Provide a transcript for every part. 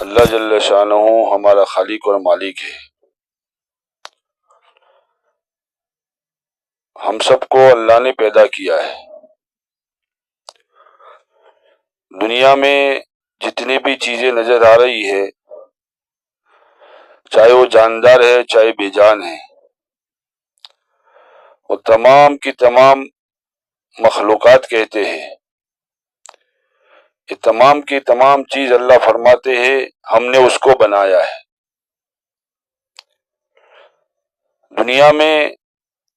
اللہ جل شانہ ہمارا خالق اور مالک ہے. ہم سب کو اللہ نے پیدا کیا ہے. دنیا میں جتنی بھی چیزیں نظر آ رہی ہے، چاہے وہ جاندار ہے چاہے بے جان ہے، وہ تمام کی تمام مخلوقات کہتے ہیں، یہ تمام کی تمام چیز اللہ فرماتے ہیں ہم نے اس کو بنایا ہے. دنیا میں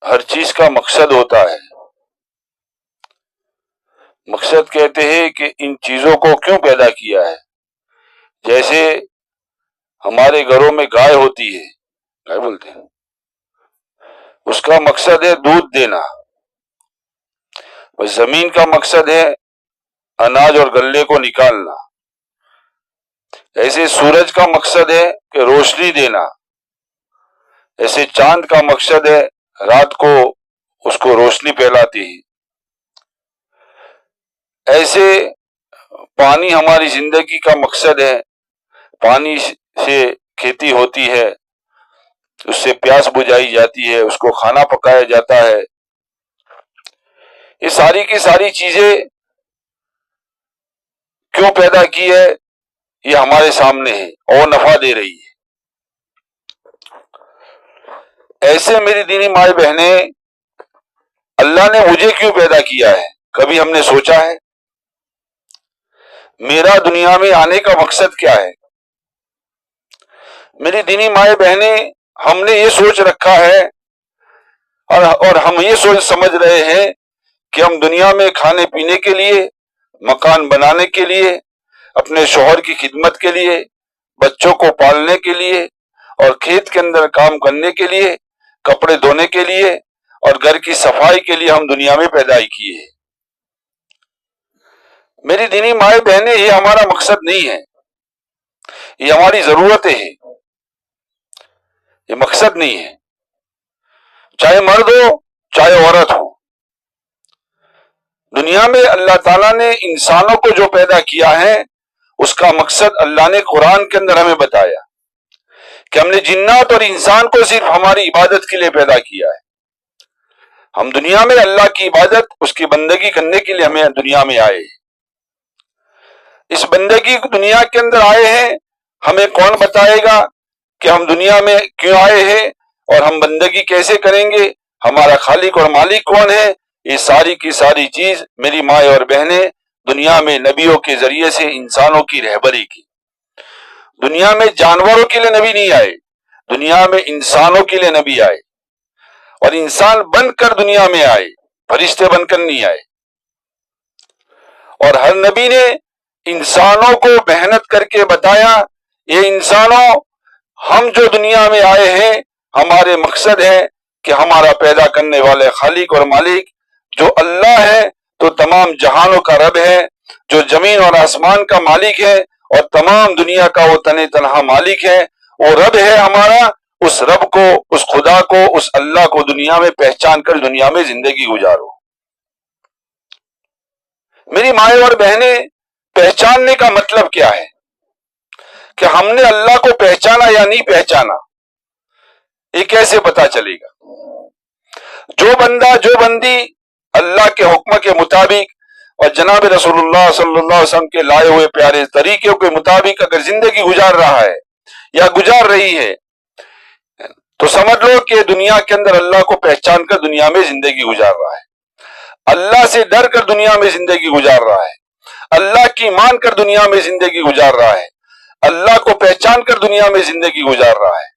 ہر چیز کا مقصد ہوتا ہے. مقصد کہتے ہیں کہ ان چیزوں کو کیوں پیدا کیا ہے. جیسے ہمارے گھروں میں گائے ہوتی ہے، گائے بولتے ہیں، اس کا مقصد ہے دودھ دینا. اور زمین کا مقصد ہے اناج اور غلے کو نکالنا. ایسے سورج کا مقصد ہے کہ روشنی دینا. ایسے چاند کا مقصد ہے رات کو اس کو روشنی پھیلاتی ہے. ایسے پانی ہماری زندگی کا مقصد ہے. پانی سے کھیتی ہوتی ہے، اس سے پیاس بجھائی جاتی ہے، اس کو کھانا پکایا جاتا ہے. یہ ساری کی ساری چیزیں کیوں پیدا کی ہے یہ ہمارے سامنے ہے اور نفع دے رہی ہے. ایسے میری دینی مائیں بہنیں، اللہ نے مجھے کیوں پیدا کیا ہے کبھی ہم نے سوچا ہے؟ میرا دنیا میں آنے کا مقصد کیا ہے؟ میری دینی مائیں بہنیں، ہم نے یہ سوچ رکھا ہے اور ہم یہ سوچ سمجھ رہے ہیں کہ ہم دنیا میں کھانے پینے کے لیے، مکان بنانے کے لیے، اپنے شوہر کی خدمت کے لیے، بچوں کو پالنے کے لیے اور کھیت کے اندر کام کرنے کے لیے، کپڑے دھونے کے لیے اور گھر کی صفائی کے لیے ہم دنیا میں پیدائش کی ہے. میری دینی مائیں بہنیں، یہ ہمارا مقصد نہیں ہے، یہ ہماری ضرورتیں ہیں، یہ مقصد نہیں ہے. چاہے مرد ہو چاہے عورت ہو، دنیا میں اللہ تعالیٰ نے انسانوں کو جو پیدا کیا ہے اس کا مقصد اللہ نے قرآن کے اندر ہمیں بتایا کہ ہم نے جنات اور انسان کو صرف ہماری عبادت کے لیے پیدا کیا ہے. ہم دنیا میں اللہ کی عبادت، اس کی بندگی کرنے کے لیے ہمیں دنیا میں آئے ہیں. اس بندگی دنیا کے اندر آئے ہیں، ہمیں کون بتائے گا کہ ہم دنیا میں کیوں آئے ہیں اور ہم بندگی کیسے کریں گے؟ ہمارا خالق اور مالک کون ہے؟ یہ ساری کی ساری چیز میری مائیں اور بہنیں دنیا میں نبیوں کے ذریعے سے انسانوں کی رہبری کی. دنیا میں جانوروں کے لیے نبی نہیں آئے، دنیا میں انسانوں کے لیے نبی آئے، اور انسان بن کر دنیا میں آئے، فرشتے بن کر نہیں آئے. اور ہر نبی نے انسانوں کو محنت کر کے بتایا، یہ انسانوں، ہم جو دنیا میں آئے ہیں ہمارے مقصد ہے کہ ہمارا پیدا کرنے والے خالق اور مالک جو اللہ ہے، تو تمام جہانوں کا رب ہے، جو زمین اور آسمان کا مالک ہے اور تمام دنیا کا وہ تنہا مالک ہے، وہ رب ہے ہمارا. اس رب کو، اس خدا کو، اس اللہ کو دنیا میں پہچان کر دنیا میں زندگی گزارو. میری مائیں اور بہنیں، پہچاننے کا مطلب کیا ہے؟ کہ ہم نے اللہ کو پہچانا یا نہیں پہچانا، یہ کیسے پتا چلے گا؟ جو بندہ، جو بندی اللہ کے حکم کے مطابق اور جناب رسول اللہ صلی اللہ علیہ وسلم کے لائے ہوئے پیارے طریقوں کے مطابق اگر زندگی گزار رہا ہے یا گزار رہی ہے، تو سمجھ لو کہ دنیا کے اندر اللہ کو پہچان کر دنیا میں زندگی گزار رہا ہے، اللہ سے ڈر کر دنیا میں زندگی گزار رہا ہے، اللہ کی مان کر دنیا میں زندگی گزار رہا ہے، اللہ کو پہچان کر دنیا میں زندگی گزار رہا ہے.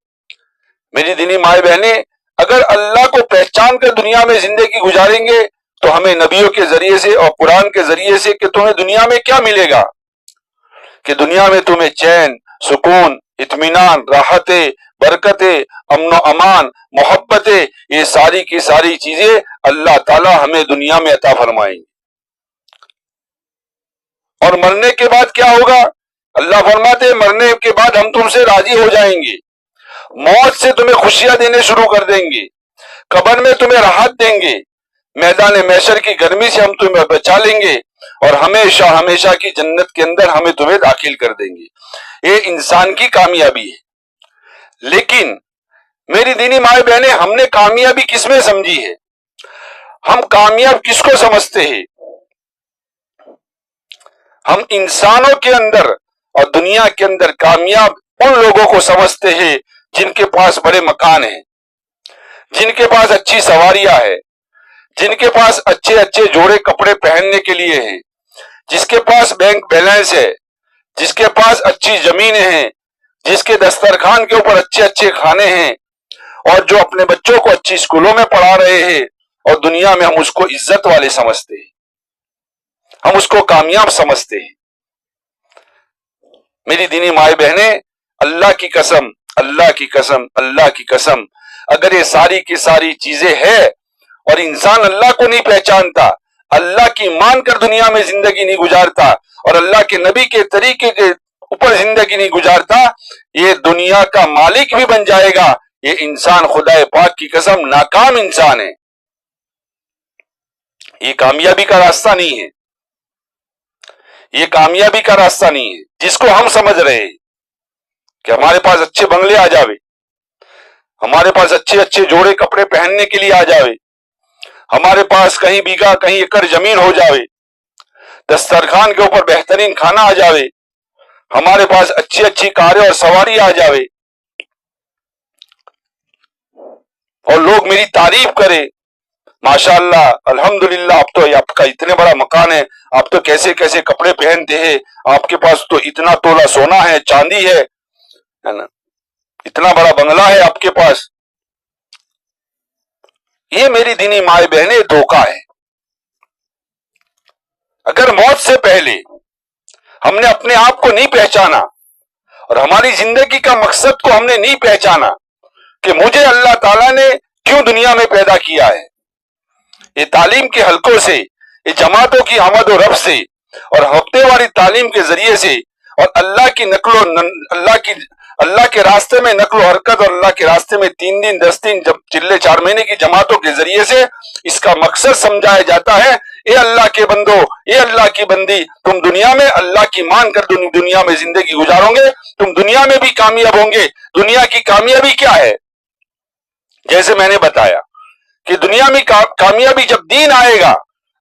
میری دینی مائیں بہنیں، اگر اللہ کو پہچان کر دنیا میں زندگی گزاریں گے تو ہمیں نبیوں کے ذریعے سے اور قرآن کے ذریعے سے کہ تمہیں دنیا میں کیا ملے گا، کہ دنیا میں تمہیں چین، سکون، اطمینان، راحتیں، برکتیں، امن و امان، محبتیں، یہ ساری کی ساری چیزیں اللہ تعالی ہمیں دنیا میں عطا فرمائیں گے. اور مرنے کے بعد کیا ہوگا؟ اللہ فرماتے ہیں مرنے کے بعد ہم تم سے راضی ہو جائیں گے، موت سے تمہیں خوشیاں دینے شروع کر دیں گے، قبر میں تمہیں راحت دیں گے، میدان محشر کی گرمی سے ہم تمہیں بچا لیں گے اور ہمیشہ ہمیشہ کی جنت کے اندر ہمیں تمہیں داخل کر دیں گے. یہ انسان کی کامیابی ہے۔ لیکن میری دینی مائیں بہنیں، ہم نے کامیابی کس میں سمجھی ہے؟ ہم کامیاب کس کو سمجھتے ہیں؟ ہم انسانوں کے اندر اور دنیا کے اندر کامیاب ان لوگوں کو سمجھتے ہیں جن کے پاس بڑے مکان ہیں، جن کے پاس اچھی سواریاں ہیں، جن کے پاس اچھے اچھے جوڑے کپڑے پہننے کے لیے ہیں، جس کے پاس بینک بیلنس ہے، جس کے پاس اچھی زمینیں ہیں، جس کے دسترخوان کے اوپر اچھے اچھے کھانے ہیں، اور جو اپنے بچوں کو اچھی اسکولوں میں پڑھا رہے ہیں، اور دنیا میں ہم اس کو عزت والے سمجھتے ہیں، ہم اس کو کامیاب سمجھتے ہیں۔ میری دینی مائیں بہنیں، اللہ کی قسم، اللہ کی قسم، اللہ کی قسم، اگر یہ ساری کی ساری چیزیں ہیں اور انسان اللہ کو نہیں پہچانتا، اللہ کی مان کر دنیا میں زندگی نہیں گزارتا اور اللہ کے نبی کے طریقے کے اوپر زندگی نہیں گزارتا، یہ دنیا کا مالک بھی بن جائے گا، یہ انسان خدا پاک کی قسم ناکام انسان ہے، یہ کامیابی کا راستہ نہیں ہے، یہ کامیابی کا راستہ نہیں ہے جس کو ہم سمجھ رہے ہیں کہ ہمارے پاس اچھے بنگلے آ جاوے، ہمارے پاس اچھے اچھے جوڑے کپڑے پہننے کے لیے آ جاوے، ہمارے پاس کہیں بیگھا کہیں ایکڑ زمین ہو جاوے، دسترخوان کے اوپر بہترین کھانا آ جاوے، ہمارے پاس اچھی اچھی کاریں اور سواری آ جاوے، اور لوگ میری تعریف کرے، ماشاءاللہ الحمدللہ آپ تو آپ کا اتنے بڑا مکان ہے، آپ تو کیسے کیسے کپڑے پہنتے ہیں، آپ کے پاس تو اتنا تولہ سونا ہے، چاندی ہے نا، اتنا بڑا بنگلہ ہے آپ کے پاس۔ یہ میری دینی مائیں بہنیں دھوکہ ہے۔ اگر موت سے پہلے ہم نے اپنے آپ کو نہیں پہچانا اور ہماری زندگی کا مقصد کو ہم نے نہیں پہچانا کہ مجھے اللہ تعالیٰ نے کیوں دنیا میں پیدا کیا ہے، یہ تعلیم کے حلقوں سے، یہ جماعتوں کی آمد و رفت سے اور ہفتے واری تعلیم کے ذریعے سے اور اللہ کے راستے میں نقل و حرکت اور اللہ کے راستے میں 3 دن 10 دن جب چلے 4 مہینے کی جماعتوں کے ذریعے سے اس کا مقصد سمجھایا جاتا ہے، اے اللہ کے بندو، اے اللہ کی بندی، تم دنیا میں اللہ کی مان کر دنیا میں زندگی گزارو گے، تم دنیا میں بھی کامیاب ہوں گے۔ دنیا کی کامیابی کیا ہے؟ جیسے میں نے بتایا کہ دنیا میں کامیابی جب دین آئے گا،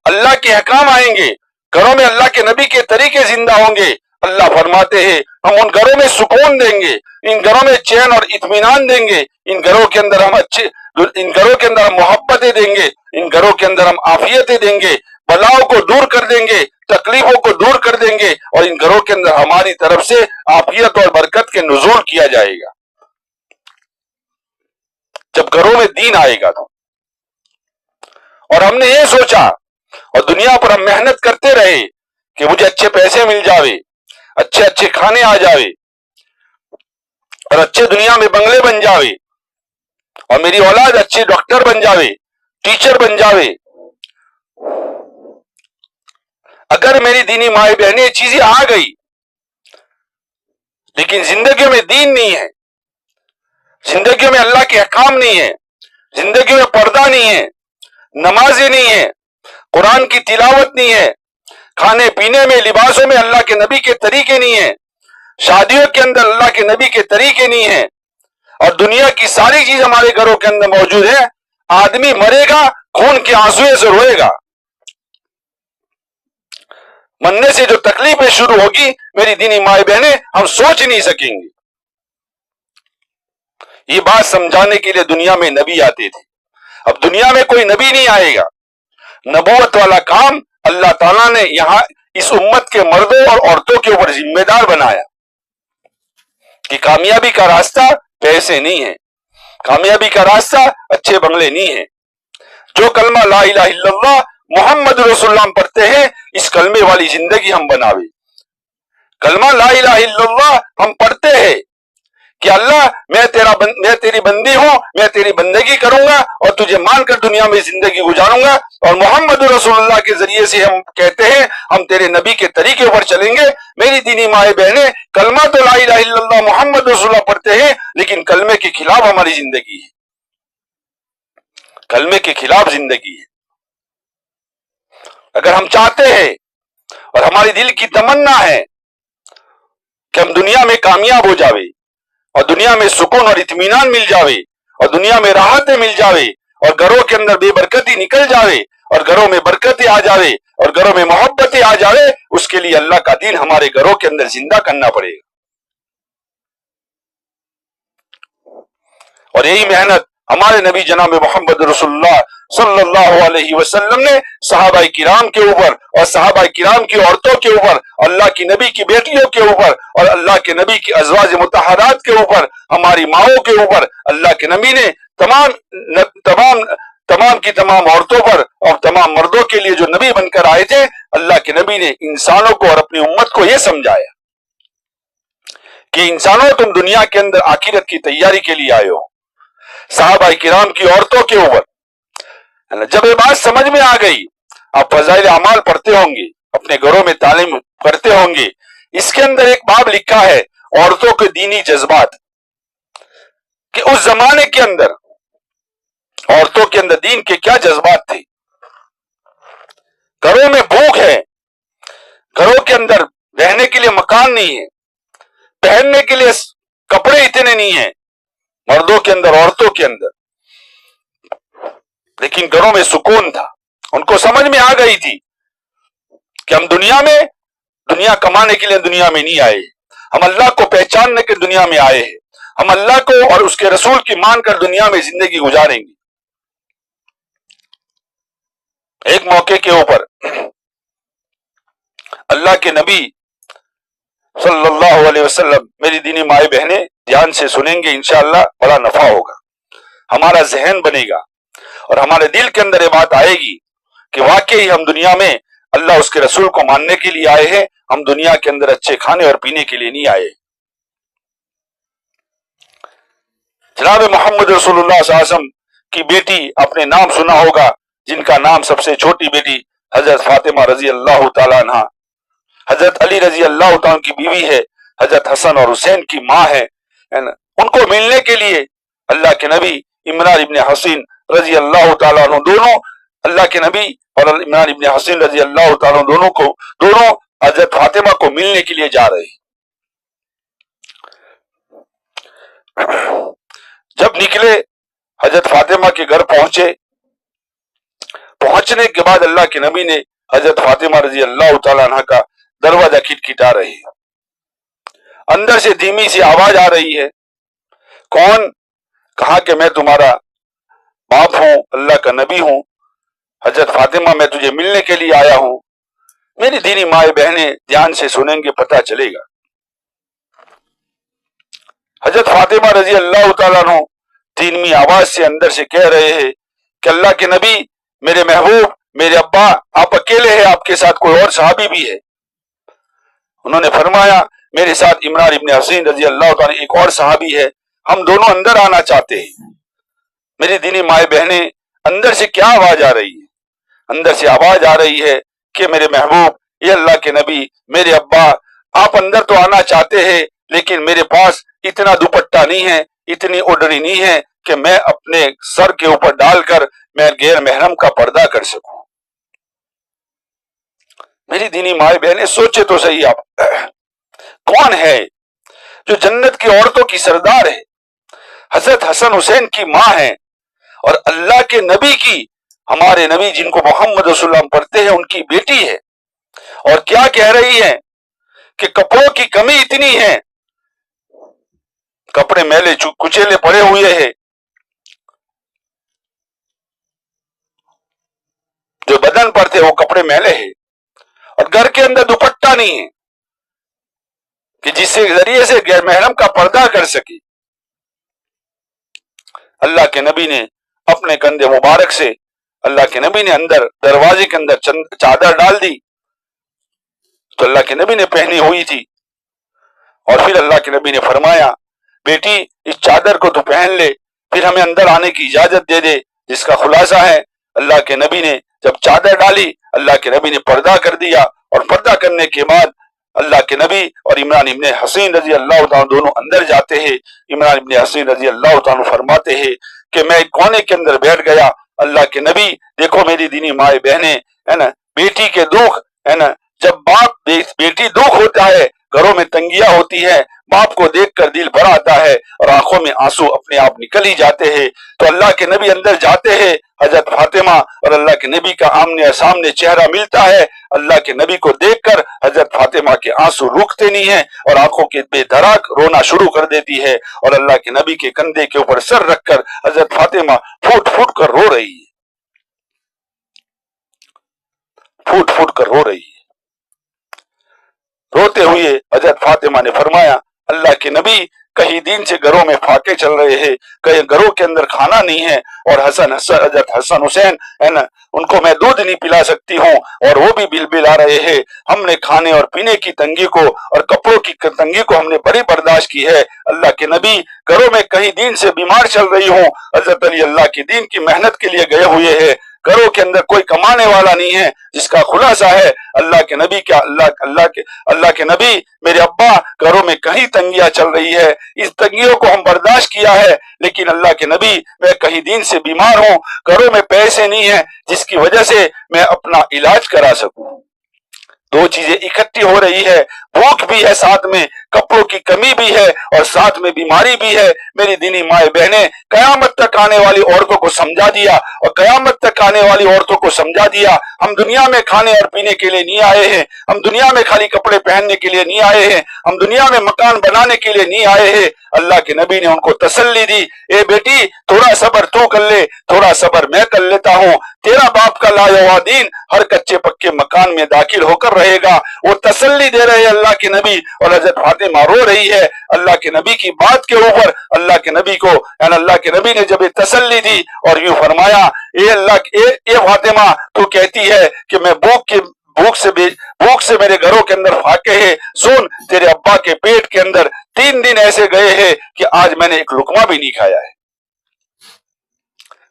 اللہ کے احکام آئیں گے، گھروں میں اللہ کے نبی کے طریقے زندہ ہوں گے، اللہ فرماتے ہیں ہم ان گھروں میں سکون دیں گے، ان گھروں میں چین اور اطمینان دیں گے، ان گھروں کے اندر ہم محبتیں دیں گے، ان گھروں کے اندر ہم عافیتیں دیں گے، بلاؤں کو دور کر دیں گے، تکلیفوں کو دور کر دیں گے، اور ان گھروں کے اندر ہماری طرف سے عافیت اور برکت کے نزول کیا جائے گا جب گھروں میں دین آئے گا تو۔ اور ہم نے یہ سوچا اور دنیا پر ہم محنت کرتے رہے کہ مجھے اچھے پیسے مل جاوے، اچھے اچھے کھانے آ جاوے، اور اچھے دنیا میں بنگلے بن جاوے، اور میری اولاد اچھے ڈاکٹر بن جاوے، ٹیچر بن جاوے۔ اگر میری دینی مائیں بہنیں چیزیں آ گئی لیکن زندگی میں دین نہیں ہے، زندگی میں اللہ کے احکام نہیں ہے، زندگی میں پردہ نہیں ہے، نمازیں نہیں ہے، قرآن کی تلاوت نہیں ہے، کھانے پینے میں لباسوں میں اللہ کے نبی کے طریقے نہیں ہیں، شادیوں کے اندر اللہ کے نبی کے طریقے نہیں ہیں، اور دنیا کی ساری چیز ہمارے گھروں کے اندر موجود ہے، آدمی مرے گا خون کے آنسوئے سے روئے گا، مرنے سے جو تکلیفیں شروع ہوگی میری دینی مائیں بہنیں ہم سوچ نہیں سکیں گے۔ یہ بات سمجھانے کے لیے دنیا میں نبی آتے تھے، اب دنیا میں کوئی نبی نہیں آئے گا، نبوت والا کام اللہ تعالیٰ نے یہاں اس امت کے مردوں اور عورتوں کے اوپر ذمہ دار بنایا کہ کامیابی کا راستہ پیسے نہیں ہے، کامیابی کا راستہ اچھے بنگلے نہیں ہے۔ جو کلمہ لا الہ الا اللہ محمد رسول اللہ ہم پڑھتے ہیں، اس کلمے والی زندگی ہم بناوے۔ کلمہ لا الہ الا اللہ ہم پڑھتے ہیں کہ اللہ میں تیری بندی ہوں، میں تیری بندگی کروں گا اور تجھے مان کر دنیا میں زندگی گزاروں گا، اور محمد رسول اللہ کے ذریعے سے ہم کہتے ہیں ہم تیرے نبی کے طریقے پر چلیں گے۔ میری دینی مائیں بہنیں، کلمہ تو لا الہ الا اللہ محمد رسول اللہ پڑھتے ہیں لیکن کلمے کے خلاف ہماری زندگی ہے، کلمے کے خلاف زندگی ہے۔ اگر ہم چاہتے ہیں اور ہماری دل کی تمنا ہے کہ हम दुनिया में कामयाब हो जावे और दुनिया में सुकून और इत्मीनान मिल जावे और दुनिया में राहतें मिल जावे और घरों के अंदर बेबरकती निकल जावे और घरों में बरकतें आ जावे और घरों में मोहब्बतें आ जावे, उसके लिए अल्लाह का दीन हमारे घरों के अंदर जिंदा करना पड़ेगा। और यही मेहनत हमारे नबी जनाब मोहम्मद रसूलुल्लाह सल्लल्लाहु अलैहि वसल्लम ने सहाबाए किराम के ऊपर और सहाबाए किराम की औरतों के ऊपर, अल्लाह की नबी की बेटियों के ऊपर और अल्लाह के नबी की अज़वाज मुतहरात के ऊपर, हमारी माओं के ऊपर अल्लाह के नबी ने तमाम की तमाम औरतों पर और तमाम मर्दों के लिए जो नबी बनकर आए थे, अल्लाह के नबी ने इंसानों को और अपनी उम्मत को यह समझाया कि इंसानों, तुम दुनिया के अंदर आखिरत की तैयारी के लिए आए हो। सहाबाए किराम की औरतों के ऊपर जब ये बात समझ में आ गई, आप फज़ाइल अमाल पढ़ते होंगे, अपने घरों में तालीम करते होंगे, इसके अंदर एक बाब लिखा है औरतों के दीनी जज्बात, कि उस जमाने के अंदर औरतों के अंदर दीन के क्या जज्बात थे। घरों में भूख है, घरों के अंदर रहने के लिए मकान नहीं है, पहनने के लिए कपड़े इतने नहीं है मर्दों के अंदर औरतों के अंदर, लेकिन घरों में सुकून था। उनको समझ में आ गई थी कि हम दुनिया कमाने के लिए दुनिया में नहीं आए, हम अल्लाह को पहचानने के दुनिया में आए हैं, हम अल्लाह को और उसके रसूल की मानकर दुनिया में जिंदगी गुजारेंगे। एक मौके के ऊपर अल्लाह के नबी सल्लल्लाहु अलैहि वसल्लम, मेरी दीनी माए बहने ध्यान से सुनेंगे, इंशाअल्लाह बड़ा नफा होगा, हमारा जहन बनेगा और हमारे दिल के अंदर ये बात आएगी कि वाकई हम दुनिया में अल्लाह उसके रसूल को मानने के लिए आए हैं, हम दुनिया के अंदर अच्छे खाने और पीने के लिए नहीं आए। जनाब मोहम्मद रसूलुल्लाह सल्लल्लाहु अलैहि वसल्लम की बेटी, आपने नाम सुना होगा, जिनका नाम सबसे छोटी बेटी हजरत फातिमा रजी अल्लाह तआला अन्हा, हजरत अली रजी अल्लाह तआला की बीवी है, हजरत हसन और हुसैन की माँ है ना। उनको मिलने के लिए अल्लाह के नबी इमरान इब्ने हसीन रजी अल्लाह तआला अन्हु, दोनों अल्लाह के नबी और इमरान इब्ने हसीन रजी अल्लाह तआला दोनों हजरत फातिमा को मिलने के लिए जा रहे। जब निकले, हजरत फातिमा के घर पहुंचे, पहुंचने के बाद अल्लाह के नबी ने हजरत फातिमा रजी अल्लाह तआला अन्हा का दरवाजा खटखटा रहे हैं। अंदर से धीमी सी आवाज आ रही है, कौन? कहा कि मैं तुम्हारा बाप हूं, अल्लाह का नबी हूं, हजरत फातिमा मैं तुझे मिलने के लिए आया हूं। मेरी दीनी माए बहने ध्यान से सुनेंगे, पता चलेगा। हजरत फातिमा रजी अल्लाह तआला अन्हा धीमी आवाज से अंदर से कह रहे हैं कि अल्लाह के नबी, मेरे महबूब, मेरे अब्बा, आप अकेले हैं, आपके साथ कोई और सहाबी भी है? उन्होंने फरमाया, मेरे साथ इमरान इब्ने हसीन रजी अल्लाह तआला एक और सहाबी है, हम दोनों अंदर आना चाहते हैं। मेरी दीनी माए बहने, अंदर से क्या आवाज आ रही है? अंदर से आवाज आ रही है कि मेरे महबूब, ये अल्लाह के नबी, मेरे अब्बा, आप अंदर तो आना चाहते हैं, लेकिन मेरे पास इतना दुपट्टा नहीं है, इतनी ओढ़नी नहीं है कि मैं अपने सर के ऊपर डालकर मैं गैर महरम का पर्दा कर सकूं। मेरी दीनी माए बहने, सोचे तो सही आप, कौन है जो जन्नत की औरतों की सरदार है, हजरत हसन हुसैन की मां है और अल्लाह के नबी की, हमारे नबी जिनको मोहम्मद रसूलुल्लाह पढ़ते हैं, उनकी बेटी है, और क्या कह रही है कि कपड़ों की कमी इतनी है, कपड़े मैले कुचेले पड़े हुए हैं, जो बदन पर थे वो कपड़े मैले हैं, और घर के अंदर दुपट्टा नहीं है कि जिससे जरिए से गैर महरम का पर्दा कर सके। अल्लाह के नबी ने अपने कंधे मुबारक से, अल्लाह के नबी ने अंदर दरवाजे के अंदर चादर डाल दी, तो अल्लाह के नबी ने पहनी हुई थी, और फिर अल्लाह के नबी ने फरमाया, बेटी इस चादर को तू पहन ले, फिर हमें अंदर आने की इजाजत दे दे। जिसका खुलासा है, अल्लाह के नबी ने जब चादर डाली, अल्लाह के नबी ने पर्दा कर दिया, और पर्दा करने के बाद अल्लाह के नबी और इमरान इब्ने हसीन रजी अल्लाह तआला दोनों अंदर जाते हैं। इमरान इब्ने हसीन रजी अल्लाह तआला फरमाते हैं कि मैं कोने के अंदर बैठ गया, अल्लाह के नबी, देखो मेरी दीनी माए बहने, है ना, बेटी के दुख, है ना, जब बाप बेटी दुख होता है, घरों में तंगियां होती हैं, बाप को देखकर दिल भर आता है और आंखों में आंसू अपने आप निकल ही जाते हैं। तो अल्लाह के नबी अंदर जाते हैं, हजरत फातिमा और अल्लाह के नबी का आमने सामने चेहरा मिलता है। अल्लाह के नबी को देखकर हजरत फातिमा के आंसू रुकते नहीं हैं और आंखों के बेधड़क रोना शुरू कर देती है और अल्लाह के नबी के कंधे के ऊपर सर रखकर हजरत फातिमा फूट फूट कर रो रही है, फूट फूट कर रो रही है। रोते हुए हजरत फातिमा ने फरमाया, अल्लाह के नबी कहीं दिन से घरों में फाके चल रहे हैं, कहीं घरों के अंदर खाना नहीं है और हजरत हसन हुसैन है ना, उनको मैं दूध नहीं पिला सकती हूँ और वो भी बिलबिला रहे हैं। हमने खाने और पीने की तंगी को और कपड़ों की तंगी को हमने बड़ी बर्दाश्त की है। अल्लाह के नबी घरों में कहीं दिन से बीमार चल रही हूँ। हजरत अली अल्लाह के दीन की मेहनत के लिए गए हुए हैं, घरों के अंदर कोई कमाने वाला नहीं है, जिसका खुलासा है अल्लाह के नबी क्या अल्लाह के नबी, मेरे अब्बा घरों में कहीं तंगियां चल रही है, इस तंगियों को हम बर्दाश्त किया है, लेकिन अल्लाह के नबी मैं कहीं दिन से बीमार हूँ, घरों में पैसे नहीं है जिसकी वजह से मैं अपना इलाज करा सकूं। दो चीजें इकट्ठी हो रही है, भूख भी है, साथ में कपड़ों की कमी भी है और साथ में बीमारी भी है। मेरी दीनी माए बहनें, कयामत तक आने वाली औरतों को समझा दिया और कयामत तक आने वाली औरतों को समझा दिया, हम दुनिया में खाने और पीने के लिए नहीं आए हैं, हम दुनिया में खाली कपड़े पहनने के लिए नहीं आए हैं, हम दुनिया में मकान बनाने के लिए नहीं आए हैं। अल्लाह के नबी ने उनको तसल्ली दी, ए बेटी थोड़ा सब्र तू कर ले, थोड़ा सब्र मैं कर लेता हूँ, तेरा बाप का लाया हुआ दीन हर कच्चे पक्के मकान में दाखिल होकर रहेगा। वो तसल्ली दे रहे हैं अल्लाह के नबी और हजरत फातिमा रो रही है अल्लाह के नबी की बात के ऊपर। अल्लाह के नबी को अल्लाह के नबी ने जब ये तसल्ली दी और यूं फरमाया, ए फातिमा तू कहती है कि मैं भूख से मेरे घरों के अंदर फाके है, सुन तेरे अब्बा के पेट के अंदर 3 दिन ऐसे गए हैं कि आज मैंने एक लुकमा भी नहीं खाया है।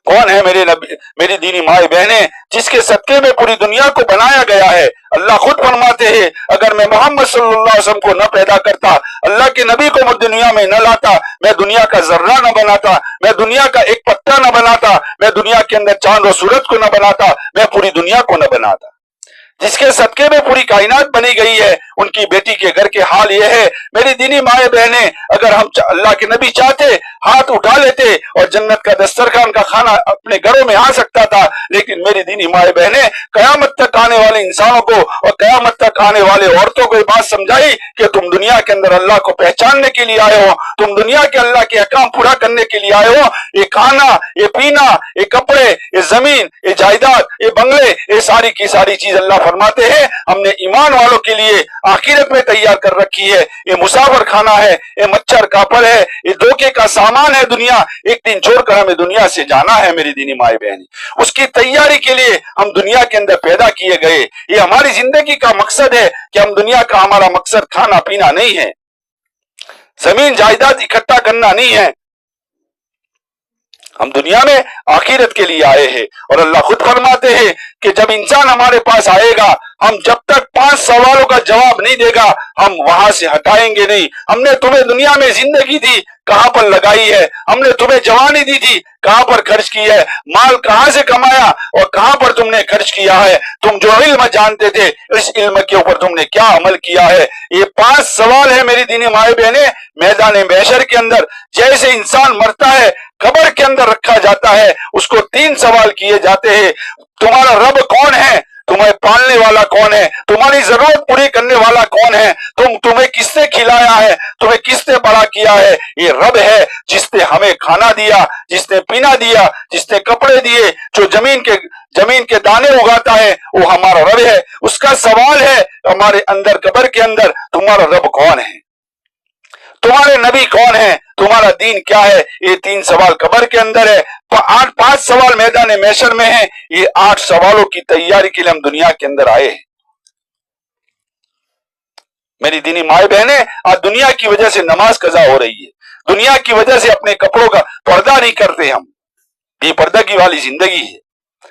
कौन है मेरी दीनी माए बहने, जिसके सदके में पूरी दुनिया को बनाया गया है। अल्लाह खुद फरमाते हैं, अगर मैं मोहम्मद सल्लल्लाहु अलैहि वसल्लम को न पैदा करता, अल्लाह के नबी को मैं दुनिया में न लाता, मैं दुनिया का जर्रा न बनाता, मैं दुनिया का एक पत्ता न बनाता, मैं दुनिया के अंदर चांद और सूरज को न बनाता, मैं पूरी दुनिया को न बनाता। जिसके सदके में पूरी कायनात बनी गई है, उनकी बेटी के घर के हाल ये है। मेरी दीनी माए बहने, अगर हम अल्लाह के नबी चाहते हाथ उठा लेते और जन्नत का दस्तरखान का खाना अपने घरों में आ सकता था, लेकिन मेरी दीनी माए बहने कयामत तक आने वाले इंसानों को और कयामत तक आने वाले औरतों को ये बात समझाई कि तुम दुनिया के अंदर अल्लाह को पहचानने के लिए आए हो, तुम दुनिया के अल्लाह के अहकाम पूरा करने के लिए आए हो। ये खाना, ये पीना, ये कपड़े, ये जमीन, ये जायदाद, ये बंगले, ये सारी की सारी चीज अल्लाह फरमाते हैं हमने ईमान वालों के लिए आखिरत में तैयार कर रखी है। ये मुसाफिर खाना है, ये मच्छर कापड़ है, ये धोखे का सामान है। दुनिया एक दिन छोड़कर हमें दुनिया से जाना है मेरी दीनी माए बहनी, उसकी तैयारी के लिए हम दुनिया के अंदर पैदा किए गए। ये हमारी जिंदगी का मकसद है कि हम दुनिया का हमारा मकसद खाना पीना नहीं है, जमीन जायदाद इकट्ठा करना नहीं है, हम दुनिया में आखिरत के लिए आए हैं। और अल्लाह खुद फरमाते हैं कि जब इंसान हमारे पास आएगा, हम जब तक 5 सवालों का जवाब नहीं देगा हम वहां से हटाएंगे नहीं। हमने तुम्हें दुनिया में जिंदगी दी, कहां पर लगाई है? हमने तुम्हें जवानी दी थी, कहां पर खर्च की है? माल कहां से कमाया और कहां पर तुमने खर्च किया है? तुम जो इल्म जानते थे, इस इल्म के ऊपर तुमने क्या अमल किया है? ये 5 सवाल है मेरी दीनी माए बहने। मैदान महशर के अंदर जैसे इंसान मरता है, कब्र के अंदर रखा जाता है, उसको 3 सवाल किए जाते हैं। तुम्हारा रब कौन है? तुम्हें पालने वाला कौन है? तुम्हारी जरूरत पूरी करने वाला कौन है? तुम्हें किसने खिलाया है? तुम्हें किसने बड़ा किया है? ये रब है जिसने हमें खाना दिया, जिसने पीना दिया, जिसने कपड़े दिए, जो जमीन के दाने उगाता है, वो हमारा रब है। उसका सवाल है हमारे अंदर कब्र के अंदर, तुम्हारा रब कौन है? तुम्हारे नबी कौन है? तुम्हारा दीन क्या है? ये 3 सवाल कब्र के अंदर है। 5 सवाल मैदान महशर में है। ये 8 सवालों की तैयारी के लिए हम दुनिया के अंदर आए हैं। मेरी दीनी माए बहने, आज दुनिया की वजह से नमाज कज़ा हो रही है, दुनिया की वजह से अपने कपड़ों का पर्दा नहीं करते हम। ये पर्दगी वाली जिंदगी है,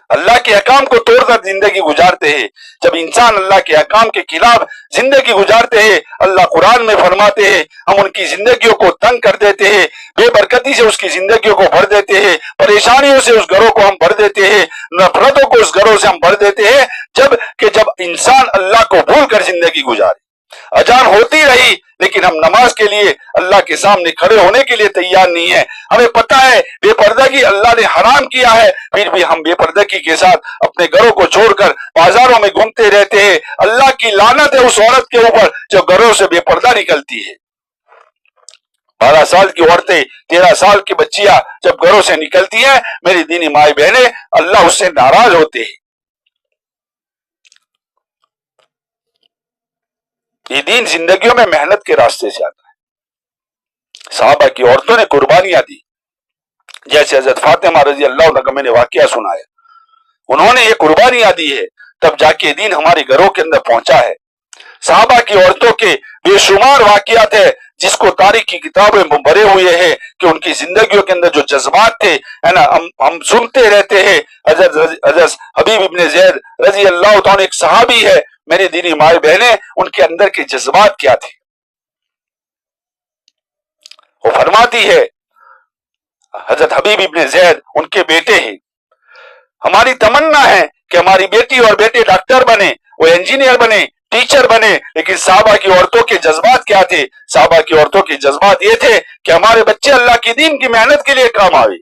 अल्लाह के अहकाम को तोड़कर जिंदगी गुजारते हैं। जब इंसान अल्लाह के अहकाम के खिलाफ जिंदगी गुजारते हैं, अल्लाह कुरान में फरमाते हैं हम उनकी जिंदगियों को तंग कर देते हैं, बेबरकती से उसकी जिंदगियों को भर देते हैं, परेशानियों से उस घरों को हम भर देते हैं, नफरतों को उस घरों से हम भर देते हैं। जब इंसान अल्लाह को भूल कर जिंदगी गुजारे, अजान होती रही, लेकिन हम नमाज के लिए अल्लाह के सामने खड़े होने के लिए तैयार नहीं है। हमें पता है बेपर्दगी अल्लाह ने हराम किया है, फिर भी हम बेपर्दगी के साथ अपने घरों को छोड़कर बाजारों में घूमते रहते हैं। अल्लाह की लानत है उस औरत के ऊपर जो घरों से बेपर्दा निकलती है। 12 साल की औरतें, 13 साल की बच्चियां जब घरों से निकलती हैं, मेरी दीनी माई बहने, अल्लाह उससे नाराज होते हैं। ये दीन जिंदगियों में मेहनत के रास्ते से आता है। सहाबा की औरतों ने कुर्बानियां दी, जैसे हजरत फातिमा रजी अल्लाह अन्हा का मैंने वाकया सुनाया। उन्होंने ये कुर्बानियां दी है, तब जाके दीन हमारे घरों के अंदर पहुंचा है। सहाबा की औरतों के बेशुमार वाकयात है, जिसको तारीख की किताबें में भरे हुए हैं कि उनकी जिंदगियों के अंदर जो जज्बात थे, है ना, हम सुनते रहते हैं। हजरत हबीब इब्ने ज़ैद रजी अल्लाह तआला एक सहाबी है, मेरी दीनी माए बहने, उनके अंदर के जज्बात क्या थे। वो फरमाती है, हजरत हबीब इब्ने ज़ैद उनके बेटे हैं, हमारी तमन्ना है कि हमारी बेटी और बेटे डॉक्टर बने, वो इंजीनियर बने, टीचर बने। लेकिन साहबा की औरतों के जज्बात क्या थे? साहबा की औरतों के जज्बात ये थे कि हमारे बच्चे अल्लाह की दीन की मेहनत के लिए काम आए।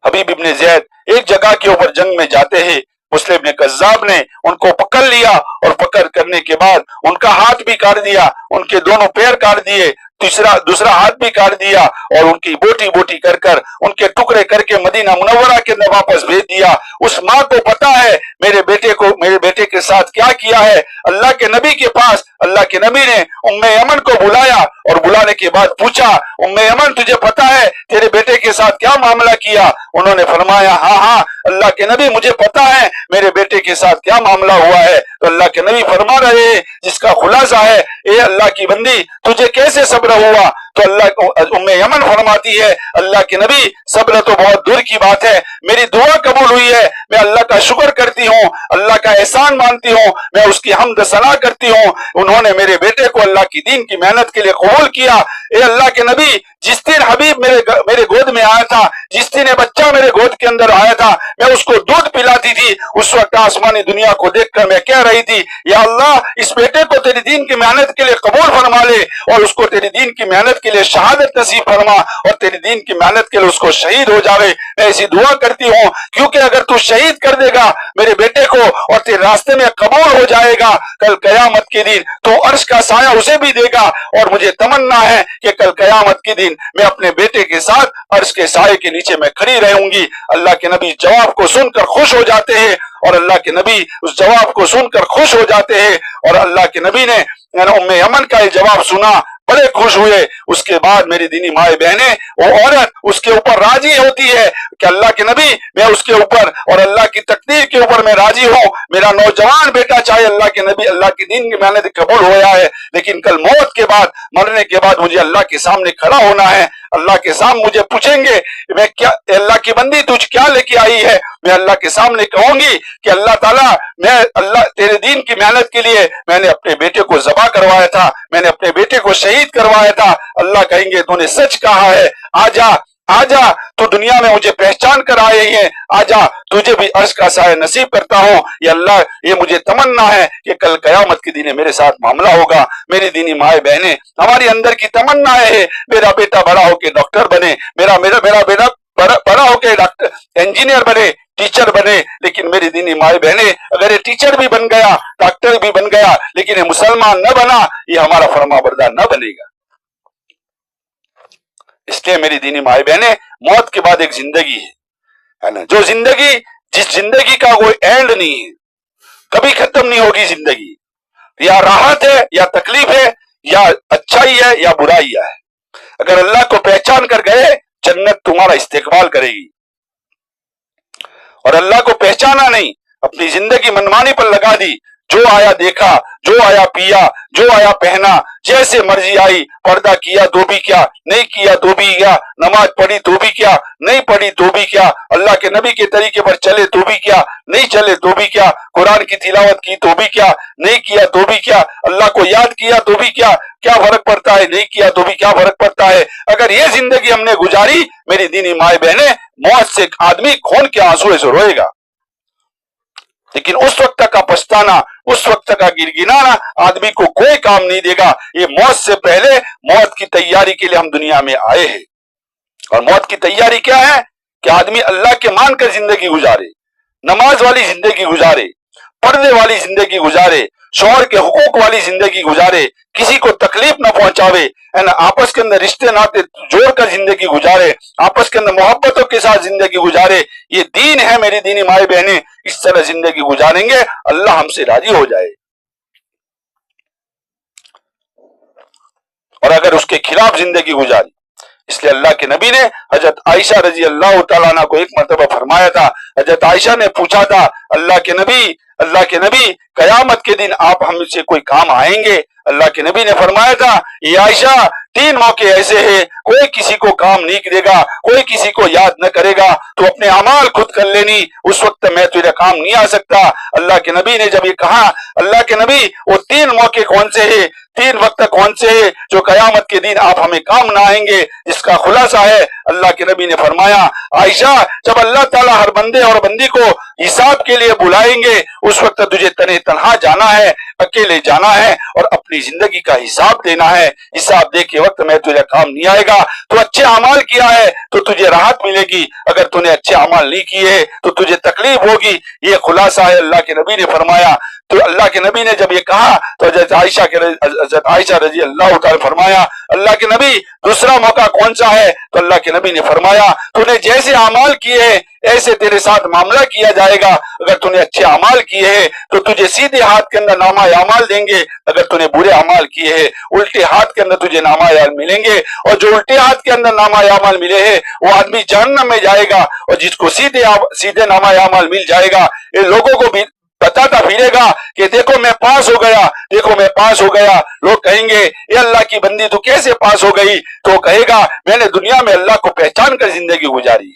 हबीब इब्ने ज़ैद एक जगह के ऊपर जंग में जाते हैं, मुस्लिम ने कज़्ज़ाब ने उनको पकड़ लिया और पकड़ करने के बाद उनका हाथ भी काट दिया, उनके दोनों पैर काट दिए, दूसरा हाथ भी काट दिया और उनकी बोटी बोटी कर कर उनके टुकड़े करके मदीना मुनव्वरा के अंदर वापस भेज दिया। उस माँ को पता है मेरे बेटे के साथ क्या किया है। अल्लाह के नबी के पास अल्लाह के नबी ने उम्मे यमन को बुलाया और बुलाने के बाद पूछा, उम्मे यमन तुझे पता है तेरे बेटे के साथ क्या मामला किया? उन्होंने फरमाया, हाँ हाँ अल्लाह के नबी मुझे पता है मेरे बेटे के साथ क्या मामला हुआ है। तो अल्लाह के नबी फरमा रहे हैं, जिसका खुलासा है, ए अल्लाह की बंदी तुझे कैसे सब्र हुआ? तो अल्लाह को उम्मे यमन फरमाती है, अल्लाह के नबी सब्र तो बहुत दूर की बात है, मेरी दुआ कबूल हुई है, मैं अल्लाह का शुक्र करती हूँ, अल्लाह का एहसान मानती हूँ, मैं उसकी हम्द सना करती हूँ। उन्होंने मेरे बेटे को अल्लाह की दीन की मेहनत के लिए कबूल किया। ए अल्लाह के नबी, जिस दिन हबीब मेरे गोद में आया था, जिस दिन बच्चा मेरे गोद के अंदर आया था, मैं उसको दूध पिलाती थी, उस वक्त आसमानी दुनिया को देखकर मैं कह रही थी, या अल्लाह इस बेटे को तेरी दीन की मेहनत के लिए कबूल फरमा ले और उसको तेरी दीन की मेहनत के लिए शहादत नसीब फरमा और तेरी दीन की मेहनत के लिए उसको शहीद हो जावे। मैं ऐसी दुआ करती हूँ, क्योंकि अगर तू शहीद कर देगा मेरे बेटे को और तेरे रास्ते में कबूल हो जाएगा, कल कयामत के दिन तो अर्श का साया उसे भी देगा। और मुझे तमन्ना है कि कल कयामत के दिन मैं अपने बेटे के साथ अर्श के साये के नीचे मैं खड़ी रहूंगी। अल्लाह के नबी जवाब को सुनकर खुश हो जाते हैं और अल्लाह के नबी उस जवाब को सुनकर खुश हो जाते हैं और अल्लाह के नबी ने उम्मे यमन का ये जवाब सुना, बड़े खुश हुए। उसके बाद मेरी दीनी माए बहने, वो औरत उसके ऊपर राजी होती है कि अल्लाह के नबी मैं उसके ऊपर और अल्लाह की तकदीर के ऊपर मैं राजी हूँ। मेरा नौजवान बेटा चाहे अल्लाह के नबी अल्लाह की दीन की मेहनत कबूल होया है, लेकिन कल मौत के बाद, मरने के बाद मुझे अल्लाह के सामने खड़ा होना है। अल्लाह के सामने मुझे पूछेंगे, मैं क्या अल्लाह की बंदी तुझ क्या लेके आई है? मैं अल्लाह के सामने कहूंगी कि अल्लाह ताला, मैं अल्लाह तेरे दीन की मेहनत के लिए मैंने अपने बेटे को ज़बा करवाया था, मैंने अपने बेटे को शहीद करवाया था। अल्लाह कहेंगे तूने सच कहा है, आजा आजा, तू दुनिया में मुझे पहचान कर आए हैं, आजा तुझे भी अर्श का साया नसीब करता हूँ। ये अल्लाह, ये मुझे तमन्ना है कि कल कयामत के दिन मेरे साथ मामला होगा। मेरी दीनी माए बहने, हमारी अंदर की तमन्ना है मेरा बेटा बड़ा होकर डॉक्टर बने, मेरा बेटा बड़ा होकर डॉक्टर इंजीनियर बने, टीचर बने। लेकिन मेरी दीनी माए बहने, अगर ये टीचर भी बन गया, डॉक्टर भी बन गया, लेकिन ये मुसलमान न बना, ये हमारा फरमाबरदार न बनेगा। इसलिए मेरी दीनी माए बहने, मौत के बाद एक जिंदगी है ना, जो जिंदगी, जिस जिंदगी का कोई एंड नहीं है, कभी खत्म नहीं होगी जिंदगी। या राहत है या तकलीफ है, या अच्छाई है या बुराई है। अगर अल्लाह को पहचान कर गए, जन्नत तुम्हारा इस्तेकबाल करेगी। और अल्लाह को पहचाना नहीं, अपनी जिंदगी मनमानी पर लगा दी, जो आया देखा, जो आया पिया, जो आया पहना, जैसे मर्जी आई, पर्दा किया तो भी क्या, नहीं किया तो भी क्या, नमाज पढ़ी तो भी क्या, नहीं पढ़ी तो भी क्या, अल्लाह के नबी के तरीके पर चले तो भी क्या, नहीं चले तो भी क्या, कुरान की तिलावत की तो भी क्या, नहीं किया तो भी क्या, अल्लाह को याद किया तो भी क्या, क्या फर्क पड़ता है, नहीं किया तो भी क्या फर्क पड़ता है। अगर ये जिंदगी हमने गुजारी, मेरी दीनी माए बहने, मौत से आदमी खून के आंसू से रोएगा। लेकिन उस वक्त का पछताना, उस वक्त का गिरगिराना आदमी को कोई काम नहीं देगा। ये मौत से पहले मौत की तैयारी के लिए हम दुनिया में आए हैं। और मौत की तैयारी क्या है कि आदमी अल्लाह के मानकर जिंदगी गुजारे, नमाज वाली जिंदगी गुजारे, पर्दे वाली जिंदगी गुजारे, शौहर के हुकूक वाली जिंदगी गुजारे, किसी को तकलीफ ना पहुंचावे, है ना, आपस के अंदर रिश्ते नाते जोड़कर जिंदगी गुजारे, आपस के अंदर मोहब्बतों के साथ जिंदगी गुजारे। ये दीन है मेरी दीनी माए बहनें। इस तरह जिंदगी गुजारेंगे अल्लाह हमसे राजी हो जाए। और अगर उसके खिलाफ जिंदगी गुजारी, इसलिए अल्लाह के नबी ने हजरत आयशा रजी अल्लाह तआला अन्हा को एक मर्तबा फरमाया था। हजरत आयशा ने पूछा था, अल्लाह के नबी कयामत के दिन आप हमसे कोई काम आएंगे? अल्लाह के नबी ने फरमाया था, ये आयशा 3 मौके ऐसे हैं, कोई किसी को काम नहीं करेगा, कोई किसी को याद न करेगा, तो अपने अमाल खुद कर लेनी, उस वक्त मैं तेरा काम नहीं आ सकता। अल्लाह के नबी ने जब ये कहा, अल्लाह के नबी वो 3 मौके कौन से हैं, 3 वक्त कौन से हैं जो कयामत के दिन आप हमें काम ना आएंगे? इसका खुलासा है, अल्लाह के नबी ने फरमाया, आयशा जब अल्लाह ताला हर बंदे और बंदी को हिसाब के लिए बुलाएंगे, उस वक्त तुझे तने तन्हा जाना है, अकेले जाना है और अपनी जिंदगी का हिसाब देना है। हिसाब दे के वक्त में तुझे काम नहीं आएगा। तो अच्छे अमाल किया है तो तुझे राहत मिलेगी, अगर तूने अच्छे अमाल नहीं किए तो तुझे तकलीफ होगी। ये खुलासा है, अल्लाह के नबी ने फरमाया। तो अल्लाह के नबी ने जब ये कहा तो हजरत आयशा रजी अल्लाह तआला फरमाया, अल्लाह के नबी दूसरा मौका कौन सा है? तो अल्लाह के नबी ने फरमाया, तूने जैसे अमाल किए हैं ऐसे तेरे साथ मामला किया जाएगा। अगर तूने अच्छे अमाल किए हैं तो तुझे सीधे हाथ के अंदर नामा अमाल देंगे, अगर तूने बुरे अमाल किए हैं उल्टे हाथ के अंदर तुझे नामा मिलेंगे। और जो उल्टे हाथ के अंदर नामा अमाल मिले हैं वो आदमी जहन्नम में जाएगा, और जिसको सीधे नामा अमाल मिल जाएगा ये लोगों को भी बताता फिरेगा कि देखो मैं पास हो गया, देखो मैं पास हो गया। लोग कहेंगे, ये अल्लाह की बंदी तू कैसे पास हो गई? तो कहेगा, मैंने दुनिया में अल्लाह को पहचान कर जिंदगी गुजारी,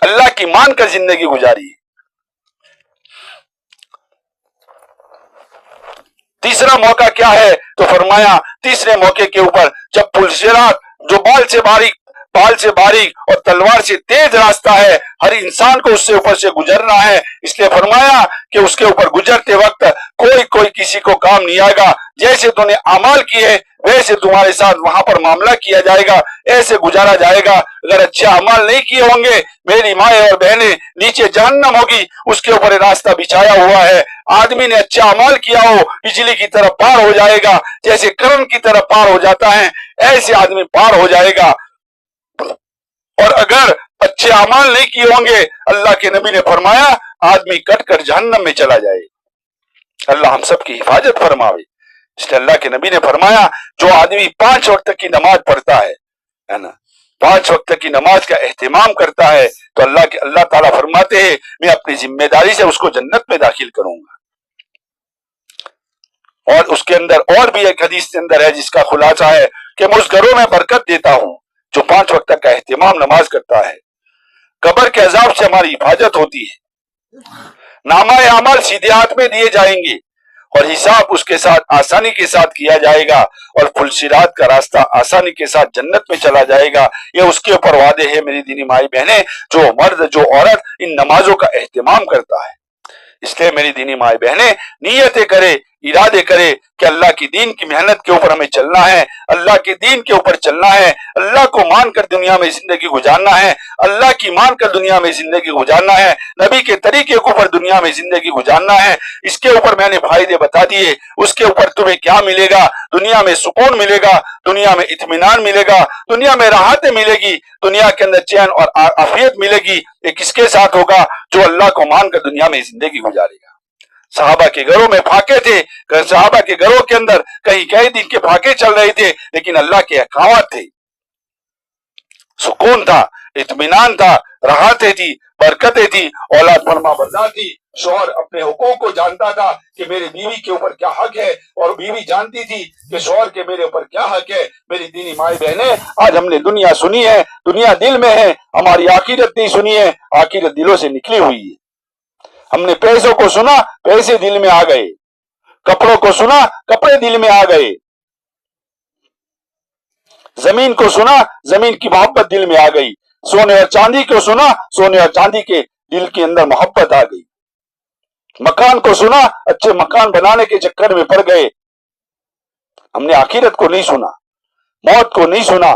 अल्लाह की मान कर जिंदगी गुजारी। तीसरा मौका क्या है? तो फरमाया, तीसरे मौके के ऊपर जब पुलसिरात, जो बाल से बारीक और तलवार से तेज रास्ता है, हर इंसान को उससे ऊपर से गुजरना है, इसलिए फरमाया कि उसके ऊपर गुजरते वक्त कोई किसी को काम नहीं आएगा। जैसे तूने अमाल किए वैसे तुम्हारे साथ वहां पर मामला किया जाएगा, ऐसे गुजारा जाएगा। अगर अच्छे अमाल नहीं किए होंगे मेरी माए और बहनें, नीचे जहन्नम होगी, उसके ऊपर रास्ता बिछाया हुआ है। आदमी ने अच्छा अमाल किया हो, बिजली की तरफ पार हो जाएगा, जैसे करंट की तरफ पार हो जाता है ऐसे आदमी पार हो जाएगा। और अगर अच्छे अमाल नहीं किए होंगे, अल्लाह के नबी ने फरमाया, आदमी कट कर जहन्नम में चला जाएगा। अल्लाह हम सब की हिफाजत फरमावे। इसलिए अल्लाह के नबी ने फरमाया, जो आदमी 5 वक्त की नमाज पढ़ता है ना, 5 वक्त की नमाज का एहतिमाम करता है, तो अल्लाह ताला फरमाते हैं, मैं अपनी जिम्मेदारी से उसको जन्नत में दाखिल करूंगा। और उसके अंदर और भी एक हदीस के अंदर है जिसका खुलासा है कि मैं उस घरों में बरकत देता हूं जो 5 वक्त का एहतिमाम नमाज करता है। कब्र के अजाब से हमारी हिफाजत होती है, नामाए अमाल सीधे हाथ में दिए जाएंगे और हिसाब उसके साथ आसानी के साथ किया जाएगा, और फुलसिरात का रास्ता आसानी के साथ जन्नत में चला जाएगा। ये उसके ऊपर वादे है मेरी दीनी माई बहनें, जो मर्द जो औरत इन नमाजों का एहतिमाम करता है। इसलिए मेरी दीनी माई बहनें नियतें करे, इरादे करे कि अल्लाह की दीन की मेहनत के ऊपर हमें चलना है, अल्लाह के दीन के ऊपर चलना है, अल्लाह को मानकर दुनिया में जिंदगी गुजारना है, अल्लाह की मानकर दुनिया में जिंदगी गुजारना है, नबी के तरीके के ऊपर दुनिया में जिंदगी गुजारना है। इसके ऊपर मैंने फायदे बता दिए, उसके ऊपर तुम्हें क्या मिलेगा। दुनिया में सुकून मिलेगा, दुनिया में इत्मीनान मिलेगा, दुनिया में राहत मिलेगी, दुनिया के अंदर चैन और आफियत मिलेगी। ये किसके साथ होगा? जो अल्लाह को मानकर दुनिया में जिंदगी गुजारेगा। सहाबा के घरों में फाके थे, सहाबा के घरों के अंदर कई दिन के फाके चल रहे थे, लेकिन अल्लाह के अहकामात थे, सुकून था, इत्मीनान था, राहतें थी, बरकतें थी, औलाद फरमाबरदार थी। शौहर अपने हुकूक को जानता था कि मेरी बीवी के ऊपर क्या हक है, और बीवी जानती थी कि शौहर के मेरे ऊपर क्या हक है। मेरी दीनी माई बहनें, आज हमने दुनिया सुनी है, दुनिया दिल में है, हमारी आखिरत नहीं सुनी है, आखिरत दिलों से निकली हुई है। हमने पैसों को सुना, पैसे दिल में आ गए, कपड़ों को सुना, कपड़े दिल में आ गए, जमीन को सुना, जमीन की मोहब्बत दिल में आ गई, सोने और चांदी को सुना, सोने और चांदी के दिल के अंदर मोहब्बत आ गई। मकान को सुना, अच्छे मकान बनाने के चक्कर में पड़ गए। हमने आखिरत को नहीं सुना, मौत को नहीं सुना,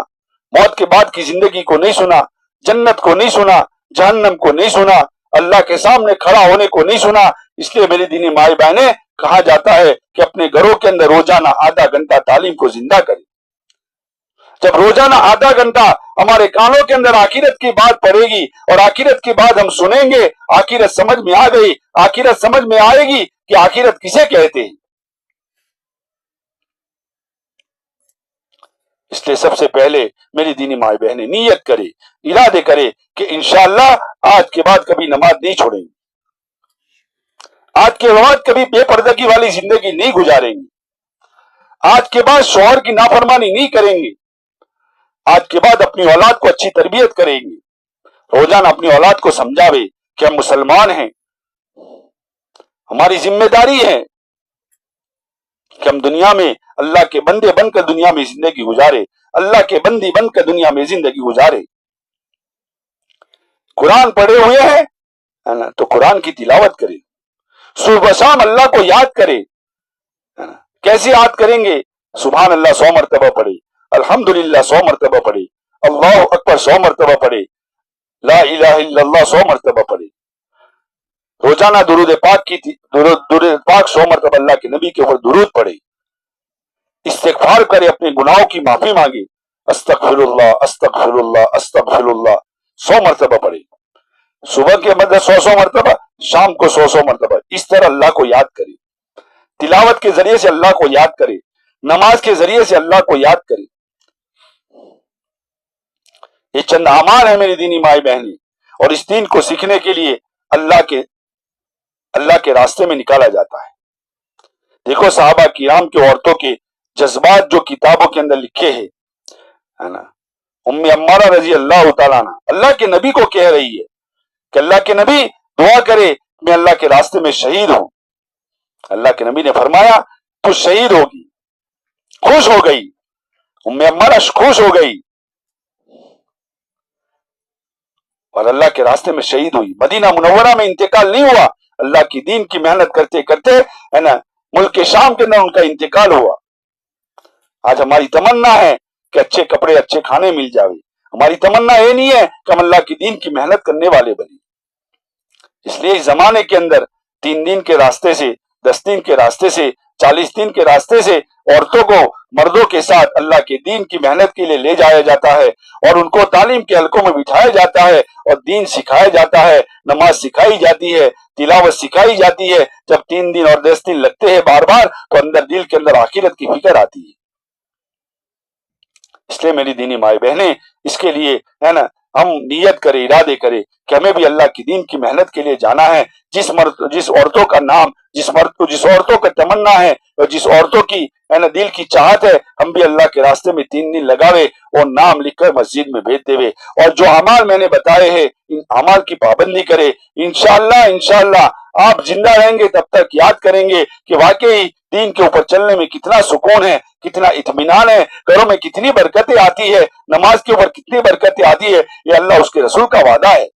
मौत के बाद की जिंदगी को नहीं सुना, जन्नत को नहीं सुना, जहन्नम को नहीं सुना, अल्लाह के सामने खड़ा होने को नहीं सुना। इसलिए मेरी दीनी माई बहने, कहा जाता है कि अपने घरों के अंदर रोजाना आधा घंटा तालीम को जिंदा करें। जब रोजाना आधा घंटा हमारे कानों के अंदर आखिरत की बात पड़ेगी और आखिरत की बात हम सुनेंगे, आखिरत समझ में आ गई, आखिरत समझ में आएगी कि आखिरत किसे कहते हैं। इसलिए सबसे पहले मेरी दीनी माई बहनें नीयत करे, इरादे करे कि इंशाअल्लाह आज के बाद कभी नमाज नहीं छोड़ेंगे, आज के बाद कभी बेपर्दगी वाली जिंदगी नहीं गुजारेंगे, आज के बाद शौहर की नाफरमानी नहीं करेंगे, आज के बाद अपनी औलाद को अच्छी तरबियत करेंगे, रोजाना अपनी औलाद को समझावे कि हम मुसलमान हैं, हमारी जिम्मेदारी है कि हम दुनिया में अल्लाह के बंदे बनकर दुनिया में जिंदगी गुजारे, अल्लाह के बंदी बनकर दुनिया में जिंदगी गुजारे। कुरान पढ़े हुए हैं है ना, तो कुरान की तिलावत करें, सुबह शाम अल्लाह को याद करें। कैसे याद करेंगे? सुभान अल्लाह 100 मरतबा पढ़े, अल्हम्दुलिल्लाह 100 मरतबा पढ़े, अल्लाह अकबर 100 मरतबा पढ़े, ला इलाहा इल्लल्लाह 100 मरतबा पढ़े। रोजाना दुरूद पाक 100 मरतबा अल्लाह के नबी के ऊपर दुरूद पढ़े, इस्तिगफार करे, अपने गुनाहों की माफी मांगे, अस्तगफिरुल्लाह अस्तगफिरुल्लाह अस्तगफिरुल्लाह 100 मरतबा पढ़े। सुबह के मध्य 100 मरतबा, शाम को 100 मरतबा। इस तरह अल्लाह को याद करे, तिलावत के जरिए से अल्लाह को याद करे, नमाज के जरिए से अल्लाह को याद करे। ये चंद अमाल है मेरी दीनी माई बहनी, और इस दीन को सीखने के लिए अल्लाह के रास्ते में निकाला जाता है। देखो सहाबा किराम के औरतों के जज्बात जो किताबों के अंदर लिखे हैं, है ना। उम्मे अम्मारा रजी अल्लाह तआला अन्हा अल्लाह के नबी को कह रही है कि अल्लाह के नबी दुआ करे मैं अल्लाह के रास्ते में शहीद हूं। अल्लाह के नबी ने फरमाया तू शहीद होगी, खुश हो गई, उम्मे अम्मारा खुश हो गई और अल्लाह के रास्ते में शहीद हुई। मदीना मुनव्वरा में इंतकाल नहीं हुआ, अल्लाह की दीन की मेहनत करते करते है ना मुल्क के शाम के अंदर उनका इंतकाल हुआ। आज हमारी तमन्ना है कि अच्छे कपड़े अच्छे खाने मिल जावे, हमारी तमन्ना ये नहीं है कि हम अल्लाह की दीन की मेहनत करने वाले बने। इसलिए इस जमाने के अंदर 3 दिन के रास्ते से, 10 दिन के रास्ते से, 40 दिन के रास्ते से औरतों को मर्दों के साथ अल्लाह के दीन की मेहनत के लिए ले जाया जाता है और उनको तालीम के हलकों में बिठाया जाता है और दीन सिखाया जाता है, नमाज सिखाई जाती है, तिलावत सिखाई जाती है। जब 3 दिन और 10 दिन लगते हैं बार बार, तो अंदर दिल के अंदर आखिरत की फिक्र आती है। इसलिए मेरी दीनी माई बहनें, इसके लिए है ना हम नियत करें, इरादे करें कि हमें भी अल्लाह की दीन की मेहनत के लिए जाना है। जिस औरतों का नाम, जिस औरतों का तमन्ना है और जिस औरतों की है ना दिल की चाहत है, हम भी अल्लाह के रास्ते में 3 दिन लगावे और नाम लिखकर मस्जिद में भेज देवे और जो अमाल मैंने बताए हैं इन अमाल की पाबंदी करे। इंशाअल्लाह आप जिंदा रहेंगे तब तक याद करेंगे कि वाकई दीन के ऊपर चलने में कितना सुकून है, कितना इत्मीनान है, घरों में कितनी बरकतें आती है, नमाज के ऊपर कितनी बरकतें आती है। ये अल्लाह उसके रसूल का वादा है।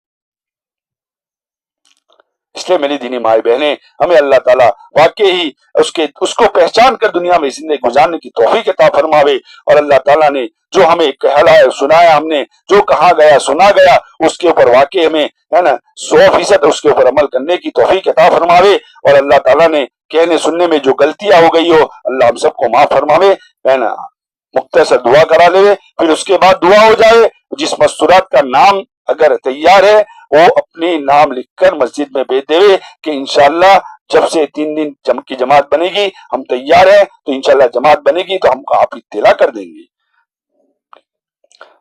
इसलिए मेरी दीनी माई बहनें, हमें अल्लाह ताला वाकई ही उसको पहचान कर दुनिया में जिंदगी गुजारने की तौफीक अता फरमावे और अल्लाह ताला ने जो हमें कहलाया सुनाया, हमने जो कहा गया सुना गया, उसके ऊपर वाकई हमें है ना 100% उसके ऊपर अमल करने की तौफीक अता फरमावे और अल्लाह ताला ने कहने सुनने में जो गलतियां हो गई हो अल्लाह हम सबको माफ फरमावे, है ना। मुख्तसर दुआ करा ले, फिर उसके बाद दुआ हो जाए। जिस मस्तूरात का नाम अगर तैयार है वो अपने नाम लिखकर मस्जिद में भेज देवे कि इंशाअल्लाह जब से 3 दिन की जमात बनेगी हम तैयार हैं, तो इंशाअल्लाह जमात बनेगी तो हम आप इत्तिला कर देंगे।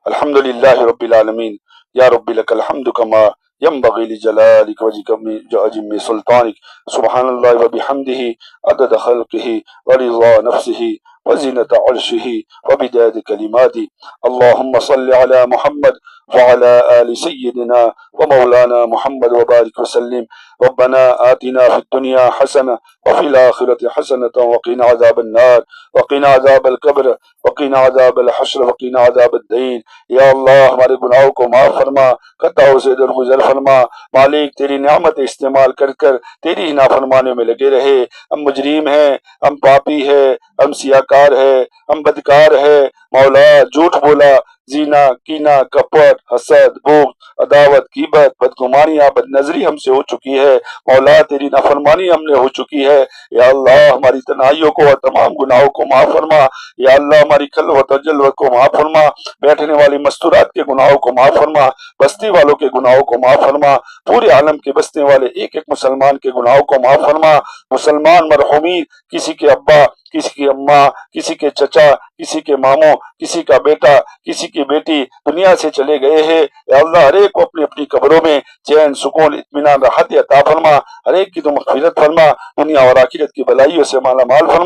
अल्हम्दुलिल्लाह रब्बिल आलमीन, या रब्बी लकल हम्दु कमा यंबगी लिजलालिक वजिम्मी सुल्तानिक, सुब्हानल्लाहि व बिहम्दिही अदद खल्किही व रिज़ा नफ्सिही व ज़ीनत अर्शिही व बिदाद कलिमाती। अल्लाहुम्मा सल्लि अला मुहम्मद व अला आलि सय्यिदिना व मौलाना मुहम्मद व बारिक व सल्लिम ربنا آتنا في الدنيا حسنة وفي الآخرة حسنة وقنا عذاب النار وقنا عذاب القبر وقنا عذاب الحشر وقنا عذاب الدین۔ یا اللہ ہمارے گناہوں کو معاف فرما، خطاؤں سے درگزر فرما۔ مالک تیری نعمت استعمال کر کر تیری ہی نافرمانی میں لگے رہے۔ ہم مجرم ہیں، ہم پاپی ہیں، ہم سیاکار ہیں، ہم بدکار ہیں۔ مولا جھوٹ بولا، زینا، کینہ، کپٹ، حسد، بغض، عداوت، غیبت، بدگمانیاں، بد نظری ہم سے ہو چکی ہے۔ مولا تیری نافرمانی ہم نے ہو چکی ہے۔ یا اللہ ہماری تنہائیوں کو اور تمام گناہوں کو معاف فرما۔ یا اللہ ہماری خلوت و جلوت کو معاف فرما، بیٹھنے والی مستورات کے گناہوں کو معاف فرما، بستی والوں کے گناہوں کو معاف فرما، پورے عالم کے بسنے والے ایک ایک مسلمان کے گناہوں کو معاف فرما۔ مسلمان مرحومین، کسی کے ابا، کسی کی اماں، کسی کے چچا، کسی کے ماموں، کسی کا بیٹا، کسی کی بیٹی دنیا سے چلے گئے ہیں۔ یا اللہ ہر ایک کو اپنی اپنی قبروں میں چین، سکون، اطمینان، راحت عطا فرما۔ ہر ایک کی تو مغفرت فرما، دنیا اور آخرت کی بلائیوں سے مالا مال فرما۔